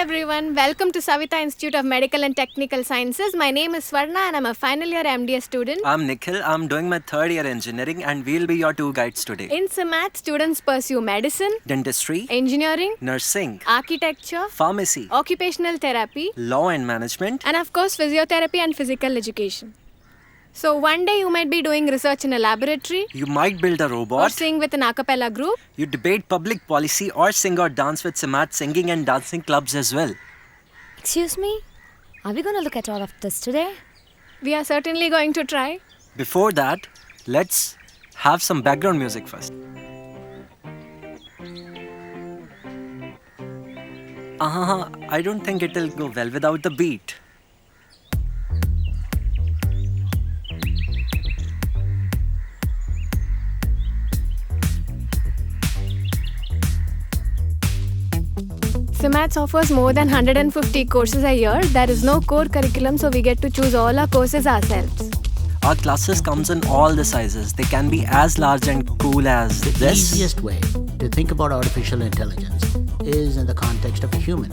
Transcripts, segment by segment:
everyone, welcome to Savita Institute of Medical and Technical Sciences. My name is Swarna and I'm a final year MDS student. I'm Nikhil. I'm doing my third year engineering and we'll be your two guides today. In SIMAT, students pursue medicine, Dentistry, engineering, nursing, architecture, pharmacy, occupational therapy, law and management, and of course physiotherapy and physical education. So one day you might be doing research in a laboratory, you might build a or robot, sing with an a cappella group. you debate public policy or sing or dance with SIMAT singing and dancing clubs as well. Excuse me? Are we going to look at all of this today? We are certainly going to try. Before that, let's have some background music first. I don't think it'll go well without the beat. SIMATS offers more than 150 courses a year. There is no core curriculum, so we get to choose all our courses ourselves. Our classes comes in all the sizes. They can be as large and cool as The this. easiest way to think about artificial intelligence is in the context of a human.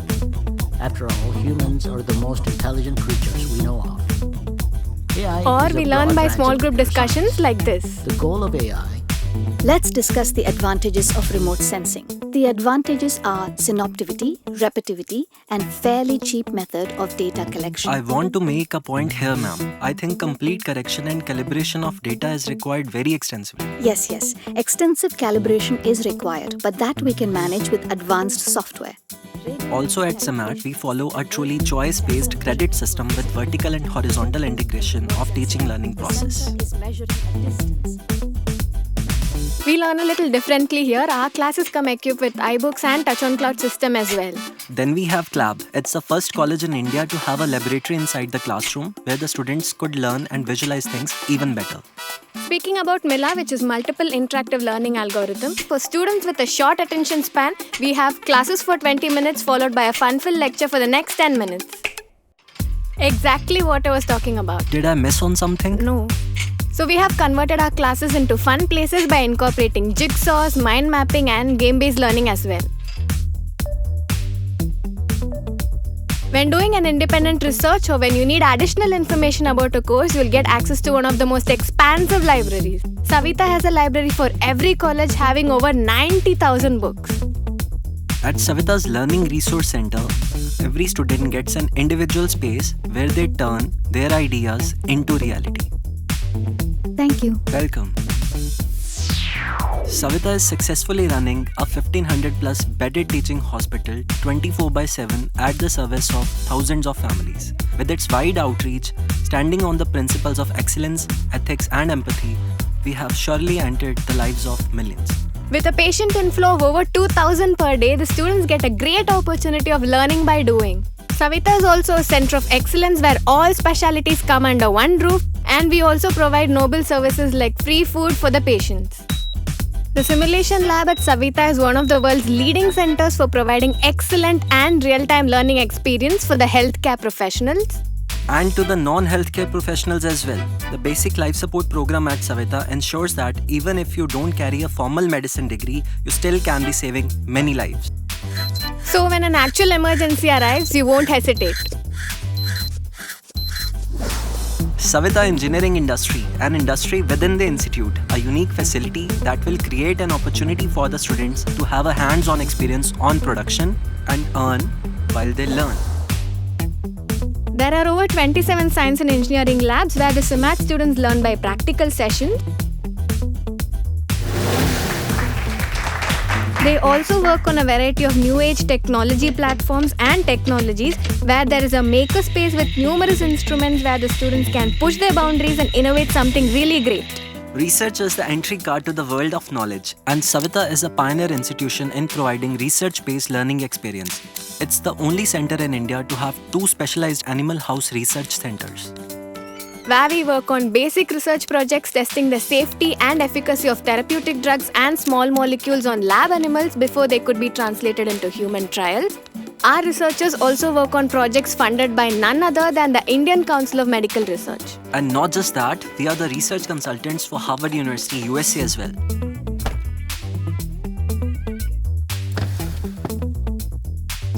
After all, humans are the most intelligent creatures we know of. AI Or is a we learn broad by branch small of group computer discussions science. like this. The goal of AI Let's discuss the advantages of remote sensing. The advantages are synoptivity, repetitivity, and fairly cheap method of data collection. I want to make a point here, ma'am. I think complete correction and calibration of data is required very extensively. Yes, extensive calibration is required, but that we can manage with advanced software. Also at SIMAT, we follow a truly choice-based credit system with vertical and horizontal integration of teaching-learning process. Is measuring a distance. We learn a little differently here. Our classes come equipped with iBooks and Touch on Cloud system as well. Then we have CLAB. It's the first college in India to have a laboratory inside the classroom where the students could learn and visualize things even better. Speaking about MILA, which is Multiple Interactive Learning Algorithm, for students with a short attention span, we have classes for 20 minutes followed by a fun-filled lecture for the next 10 minutes. Exactly what I was talking about. Did I miss on something? No. So we have converted our classes into fun places by incorporating jigsaws, mind mapping and game-based learning as well. When doing an independent research or when you need additional information about a course, you'll get access to one of the most expansive libraries. Savita has a library for every college having over 90,000 books. At Savita's Learning Resource Center, every student gets an individual space where they turn their ideas into reality. Thank you. Welcome. Savita is successfully running a 1500 plus bedded teaching hospital 24/7 at the service of thousands of families. With its wide outreach, standing on the principles of excellence, ethics and empathy, we have surely entered the lives of millions. With a patient inflow of over 2,000 per day, the students get a great opportunity of learning by doing. Savita is also a center of excellence where all specialties come under one roof, and we also provide noble services like free food for the patients. The simulation lab at Savita is one of the world's leading centers for providing excellent and real-time learning experience for the healthcare professionals. And to the non-healthcare professionals as well. The basic life support program at Savita ensures that even if you don't carry a formal medicine degree, you still can be saving many lives. So when an actual emergency arrives, you won't hesitate. Savita Engineering Industry, an industry within the institute, a unique facility that will create an opportunity for the students to have a hands-on experience on production and earn while they learn. There are over 27 science and engineering labs where the SIMAT students learn by practical sessions. They also work on a variety of new age technology platforms and technologies where there is a makerspace with numerous instruments where the students can push their boundaries and innovate something really great. Research is the entry card to the world of knowledge, and Savita is a pioneer institution in providing research-based learning experience. It's the only center in India to have 2 specialized animal house research centers. Where we work on basic research projects testing the safety and efficacy of therapeutic drugs and small molecules on lab animals before they could be translated into human trials. Our researchers also work on projects funded by none other than the Indian Council of Medical Research. And not just that, we are the research consultants for Harvard University, USA as well.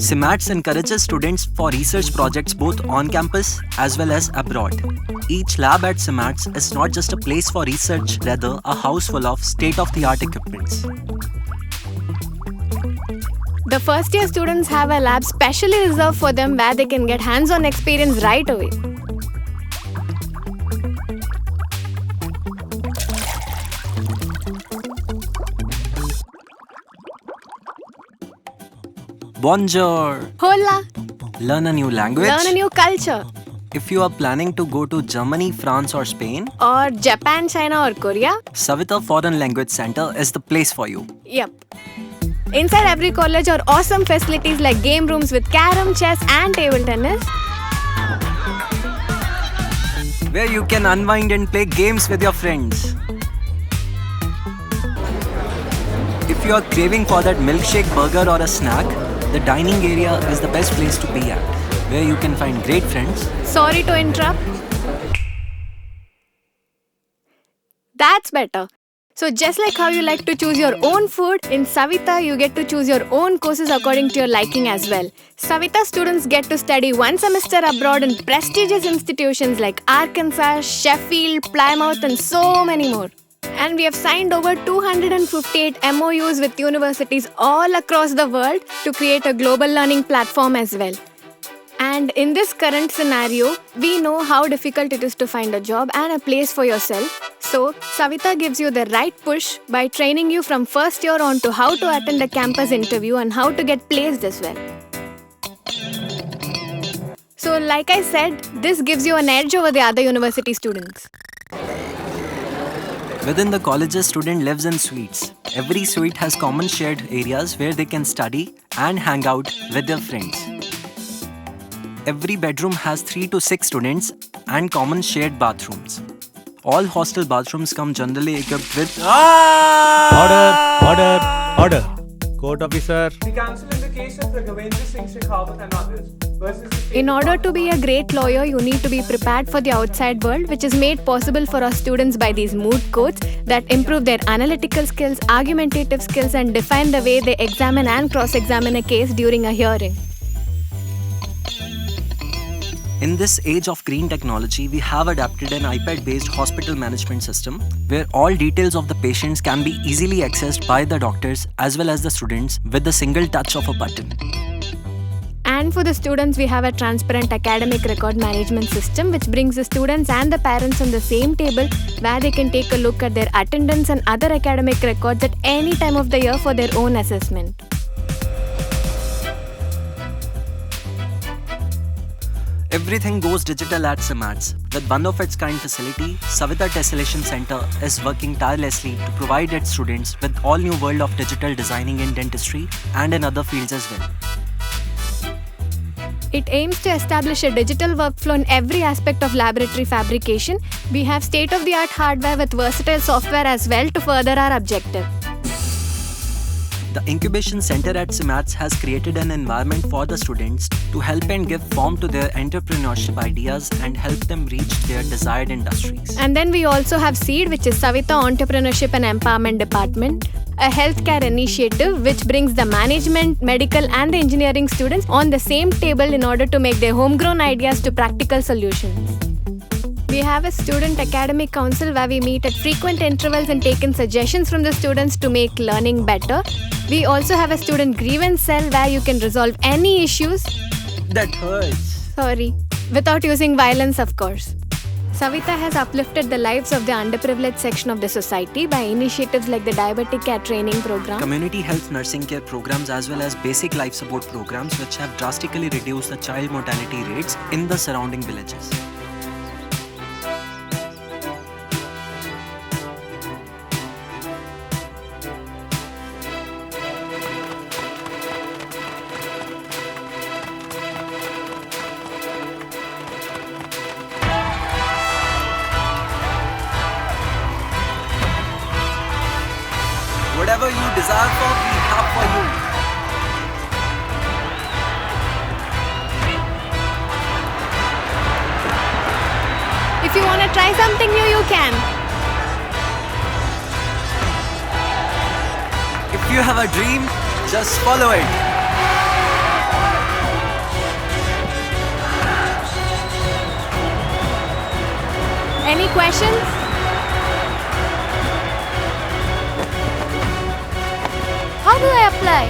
CIMATS encourages students for research projects both on campus as well as abroad. Each lab at CIMATS is not just a place for research, rather a house full of state-of-the-art equipments. The first year students have a lab specially reserved for them where they can get hands-on experience right away. Bonjour! Hola! Learn a new language. Learn a new culture. If you are planning to go to Germany, France or Spain, Or Japan, China or Korea. Savita Foreign Language Center is the place for you. Yep. Inside every college are awesome facilities like game rooms with carom, chess and table tennis. Where you can unwind and play games with your friends. If you are craving for that milkshake, burger or a snack, the dining area is the best place to be at, where you can find great friends. Sorry to interrupt. That's better. So just like how you like to choose your own food, in Savita you get to choose your own courses according to your liking as well. Savita students get to study one semester abroad in prestigious institutions like Arkansas, Sheffield, Plymouth and so many more. And we have signed over 258 MOUs with universities all across the world to create a global learning platform as well. And in this current scenario, we know how difficult it is to find a job and a place for yourself. So, Savita gives you the right push by training you from first year on to how to attend a campus interview and how to get placed as well. So, like I said, this gives you an edge over the other university students. Within the colleges, student lives in suites. Every suite has common shared areas where they can study and hang out with their friends. Every bedroom has 3 to 6 students and common shared bathrooms. All hostel bathrooms come generally equipped with Order. Court officer. We cancel in the case of Raghavendra Singh Shekhawat and others versus the state In of order to be a great lawyer, you need to be prepared for the outside world, which is made possible for our students by these mood courts that improve their analytical skills, argumentative skills, and define the way they examine and cross-examine a case during a hearing. In this age of green technology, we have adapted an iPad-based hospital management system where all details of the patients can be easily accessed by the doctors as well as the students with the single touch of a button. And for the students, we have a transparent academic record management system which brings the students and the parents on the same table where they can take a look at their attendance and other academic records at any time of the year for their own assessment. Everything goes digital at CIMATS. With one of its kind facility, Savita Tessellation Center is working tirelessly to provide its students with all new world of digital designing in dentistry and in other fields as well. It aims to establish a digital workflow in every aspect of laboratory fabrication. We have state-of-the-art hardware with versatile software as well to further our objective. The Incubation Center at CIMATS has created an environment for the students to help and give form to their entrepreneurship ideas and help them reach their desired industries. And then we also have SEED, which is Savita Entrepreneurship and Empowerment Department, a healthcare initiative which brings the management, medical and the engineering students on the same table in order to make their homegrown ideas to practical solutions. We have a student academic council where we meet at frequent intervals and take in suggestions from the students to make learning better. We also have a student grievance cell where you can resolve any issues, That hurts. without using violence, of course. Savita has uplifted the lives of the underprivileged section of the society by initiatives like the Diabetic Care Training Program, Community health nursing care programs as well as basic life support programs which have drastically reduced the child mortality rates in the surrounding villages. Whatever you desire for, we have for you. If you want to try something new, you can. If you have a dream, just follow it. Any questions? How do I apply?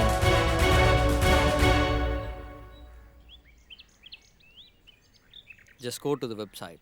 Just go to the website.